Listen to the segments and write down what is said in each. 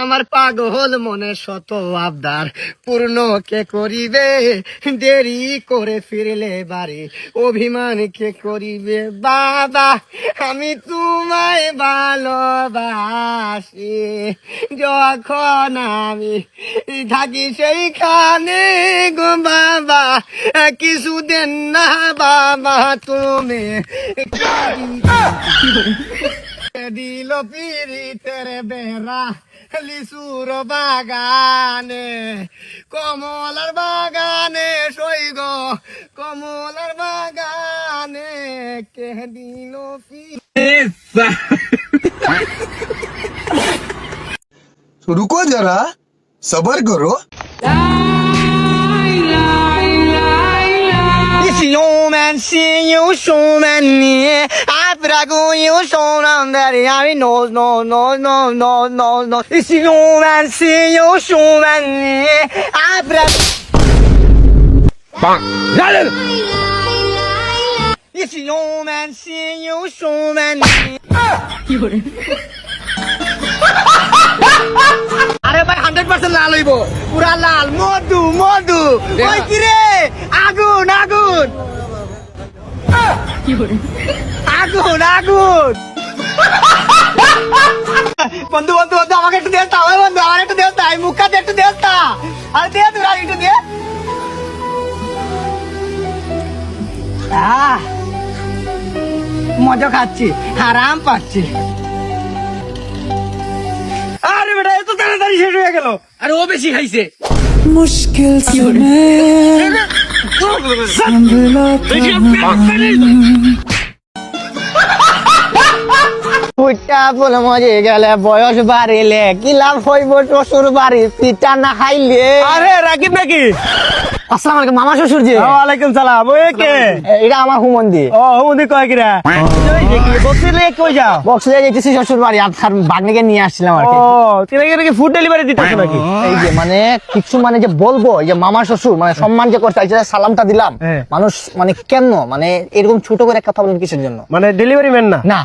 আমার পাগল মনে শত আবদার পূর্ণ কে করিবে, দেরি করে ফিরলে বাড়ি অভিমান কে করিবে। বাবা আমি তোমায় ভালোবাসি, যখন আমি থাকি সেইখানে গো বাবা কিছু দেন না বাবা তুমি দিল পিরিতের বেড়া লিচুর বাগানে, কমলার বাগানে সৈগ কমলার বাগানে কে দিল रुको जरा सबर करो। Human, see you, human, I frago you, so daddy, I know, no. It's human, see you, human, I frago. Bang! Dale! It's human, see you, human. আরে ভাই 100% লাল হইব, পুরা লাল, মধু মধু। ওই কি রে, আগুন আগুন আগুন আগুন। বন্ধু বন্ধু বন্ধু আমাকে একটু দেস্তা, ওই বন্ধু আমার একটু দেস্তা, এই মুখটা একটু দেস্তা। আরে দে তোরা একটু দে। মজা খাচ্ছি, আরাম পাচ্ছি। আরে বেটা এত তাড়াতাড়ি শেষ হয়ে গেল। আরে ও বেশি খাইছে। मुश्किल समय संभला ফুটা বলে মজে গেলে বয়স বাড়িলে কি লাভ হইব শ্বশুর বাড়ি পিঠা না খাইলে। আরে রাকিব নাকি? আসসালামু আলাইকুম মামা শ্বশুর জি। ওয়ালাইকুম সালাম। ওই কে? এটা আমার হুমন্দি। ও হুমদি কয় কিরা? ওই দেখি বক্সিলে কই যাও? বক্সে যেতেছি শ্বশুর বাড়ি, আর বাগনিকে নিয়ে আসছিলাম আর ও কি। তুই কি ফুড ডেলিভারি দিতেছ নাকি? এই যে মানে কিছু মানে যে বলবো, এই যে মামা শ্বশুর মানে সম্মান যে করতে চাইছে, সালামটা দিলাম। হ্যাঁ। মানুষ মানে কেন মানে এরকম ছোট করে কথা বলেন কিসের জন্য? মানে ডেলিভারি ম্যান না? না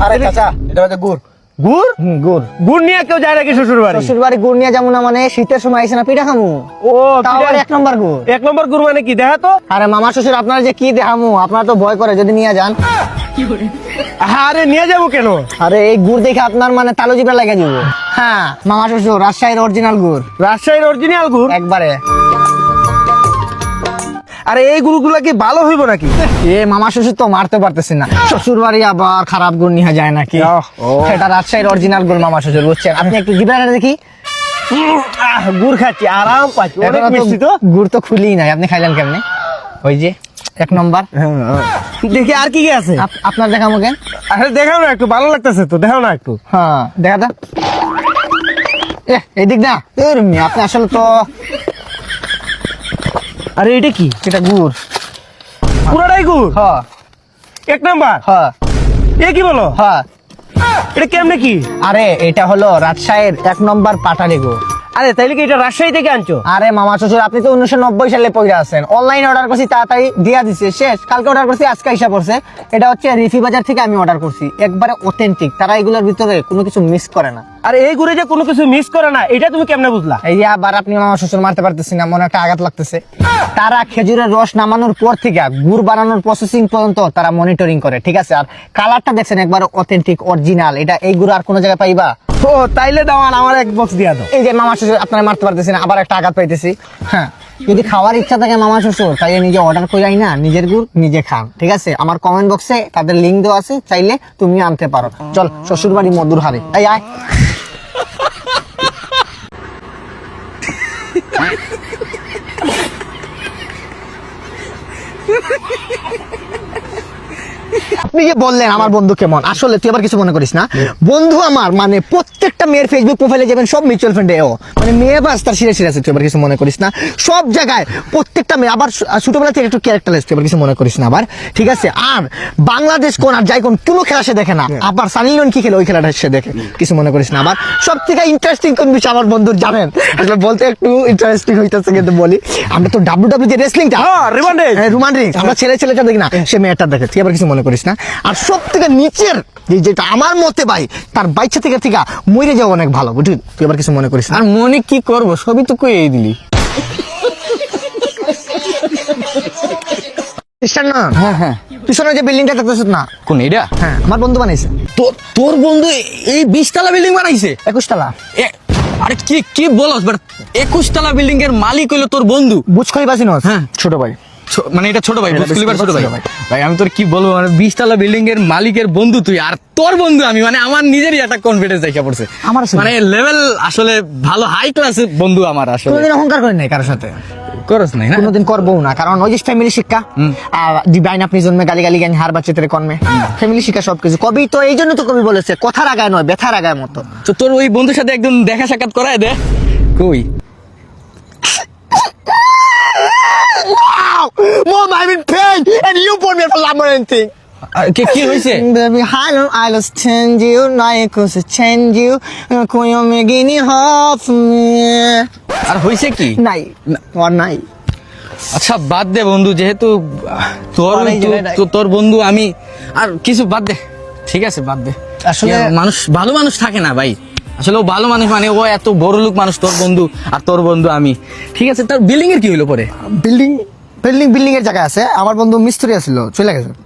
अरे चाचा এটা হচ্ছে গুড়। গুড়? গুড় গুড় নিয়ে কেউ যায় নাকি শ্বশুর বাড়ি? শ্বশুর বাড়ি গুড় নিয়ে যাবো না মানে শীতের সময় আইসে না পিঠা খামু। ও তাও আবার 1 নম্বর গুড়। 1 নম্বর গুড় মানে কি দেখা তো? আরে মামা শ্বশুর আপনারা যে কি দেখামু, আপনারা তো ভয় করে যদি নিয়ে যান। আরে নিয়ে যাবো কেন? আরে এই গুড় দেখে আপনার মানে তালু জিভে লাগে দিব। হ্যাঁ মামা শ্বশুর রাজশাহীর অরিজিনাল গুড়, রাজশাহীর অরিজিনাল গুড়? একবারে। আরে এই গুড়গুলা কি ভালো হইব নাকি? এ মামা শ্বশুর তো মারতে পারতেছি না, শ্বশুর বাড়ি আবার খারাপ গুড় নিয়ে যায় নাকি? সেটা রাজশাহীর অরিজিনাল গুড় মামা শ্বশুর, বুঝছেন? আপনি একটু জিভে দেখি। গুড় খাচ্ছি, আরাম পাচ্ছি, অনেক এখনো তো মিষ্টি তো। গুড় তো খুলি নাই, আপনি খাইলেন কেমনে? ওই যে 1 নম্বর। দেখি আর কি কি আছে। আপনার দেখামো কেন? আরে দেখাও না একটু, ভালো লাগতেছে তো, দেখাও না একটু। হ্যাঁ দেখা দা। এদিক না আপনি আসলে তো। আরে এটা কি? এটা গুড়। পুরাটাই গুড়? হ্যাঁ 1 নাম্বার? হ্যাঁ এ কি বলো? হ্যাঁ। এটা কেমনে কি? আরে এটা হলো রাজশাহীর 1 নম্বর পাটালি গুড়। আরে তাইলে কি এটা রাজশাহী থেকে আনছো? আরে মামা শ্বশুর আপনি তো 1990 সালে পড়ে আছেন, অনলাইনে অর্ডার করছি তাড়াতাড়ি দিয়া দিছে, শেষ। কালকে অর্ডার করছি, আজকে হিসাব করছে। এটা হচ্ছে রিফি বাজার থেকে আমি অর্ডার করছি, একবারে অথেন্টিক, তারা এগুলোর ভিতরে কোনো কিছু মিস করে না। আরে এই গুড়ে যে কোনো কিছু মিস করে না, এটা তুমি কেমনে বুঝলা? এই যে আবার আপনি মামা শ্বশুর মারতে পারতেছি না, মনে একটা আঘাত লাগতেছে। তারা খেজুরের রস নামানোর পর থেকে গুড় বানানোর প্রসেসিং পর্যন্ত তারা মনিটরিং করে, ঠিক আছে? আর কালারটা দেখছেন একবার অথেন্টিক অরিজিনাল, এটা এই গুড় আর কোনো জায়গায় পাইবা? ও তাইলে দাও, আমার 1 বক্স দিয়া দাও। এই যে মামা শ্বশুর আপনারা মারতে পারতেছি না, আবার একটা আঘাত পাইতেছি। হ্যাঁ যদি খাওয়ার ইচ্ছা থাকে মামা শ্বশুর, তাইলে নিজে অর্ডার করে না, নিজের গুড় নিজে খান, ঠিক আছে? আমার কমেন্ট বক্সে তাদের লিঙ্ক দেওয়া আছে, চাইলে তুমি আনতে পারো। চল শ্বশুর বাড়ি মধুর হারে, এই আয়। আপনি যে বললেন আমার বন্ধু কেমন, আসলে তুই আবার কিছু মনে করিস না। বন্ধু আমার মানে প্রত্যেকটা মেয়ের ফেসবুক প্রোফাইলে যাবেন সব মিউচুয়াল ফান্ডে, ও মানে মেয়ে বাস তার সিরিয়াস আছে, তুই আবার কিছু মনে করিস না। সব জায়গায় প্রত্যেকটা মেয়ে, আবার ছোটবেলা থেকে একটু ক্যারেক্টারলেস, তুই আবার কিছু মনে করিস না আবার, ঠিক আছে? আর বাংলাদেশ কোন আর যাই কোন কোনো খেলা সে দেখে না, আবার সানি লিওন কি খেলে ওই খেলাটা সে দেখে, কিছু মনে করিস না। আবার সব থেকে ইন্টারেস্টিং কোন বিষয় আমার বন্ধুর জানেন? আসলে বলতে একটু ইন্টারেস্টিং হইতেছে, কিন্তু বলি আমরা তো ডাব্লিউডাব্লিউ যে রেসলিংটা, রোমান রিংস, আমরা ছেলেটা দেখি না, সে মেয়েটা দেখে, তুই আবার কিছু মনে করিস না। আর সব থেকে নিচের যেটা আমার মতে ভাই, তার বাচ্চা থেকে মরে যাও অনেক ভালো, বুঝলি? তুই আবার কিছু মনে করিস না। আর মনে কি করব, সবই তো কই দিলি। খ্রিস্টান না? হ্যাঁ পিছনে যে বিল্ডিংটা দেখতেছ না, কোন এটা? হ্যাঁ আমার বন্ধু বানাইছে। তোর বন্ধু এই 20 তলা বিল্ডিং বানাইছে? 21 তলা। আরে কি বলস, বাট 21 তলা বিল্ডিং এর মালিক হইলো তোর বন্ধু? বুঝ খলিফা চিনোস? হ্যাঁ। ছোট ভাই। মানে এটা ছোট ভাই, এটা বুর্জ খলিফার ছোট ভাই। ছোট ভাই। ভাই আমি তোর কি বলবো, মানে 20 তলা বিল্ডিং এর মালিকের বন্ধু তুই, আর তোর বন্ধু আমি, মানে আমার নিজেরই একটা কনফিডেন্স দেখা পড়ছে। আমার আসলে। মানে লেভেল আসলে ভালো, হাই ক্লাস বন্ধু আমার আসলে। কোনোদিন অহংকার করি নাই কারোর সাথে, করস নাই না? কোনোদিন করবো না, কারণ ওই যে ফ্যামিলি শিক্ষা। আর দিবাইন আপনি জন্মে গালি গালি জ্ঞান হার বাচ্চা তেরে কর্মে, ফ্যামিলি শিক্ষা সবকিছু। কবি তো এই জন্য তো কবি বলেছে, কথার আগায় নয় ব্যথার আগায় মতো। তো তোর ওই বন্ধুর সাথে একদম দেখা সাক্ষাৎ করায় দে। কই? Wow! Mom, I'm in pain and you put me for labyrinthing. কি হইছে? Baby, I lost change you, now I could change you. Could you make any half me? আর হইছে কি? নাই, or নাই। আচ্ছা বাদ দে বন্ধু, যেহেতু অনেক জায়গায় নাই। তোর বন্ধু আমি, আর কিছু বাদ দে, ঠিক আছে বাদ দে। আসলে- কি আর মানুষ, ভালো মানুষ থাকে না ভাই, আসলে ও ভালো মানুষ, মানে ও এত বড় লোক মানুষ, তোর বন্ধু আর তোর বন্ধু আমি, ঠিক আছে। তার বিল্ডিং এর কি হইলো পরে? বিল্ডিং এর জায়গা আছে, আমার বন্ধু মিস্ত্রি আছিল, চলে গেছে।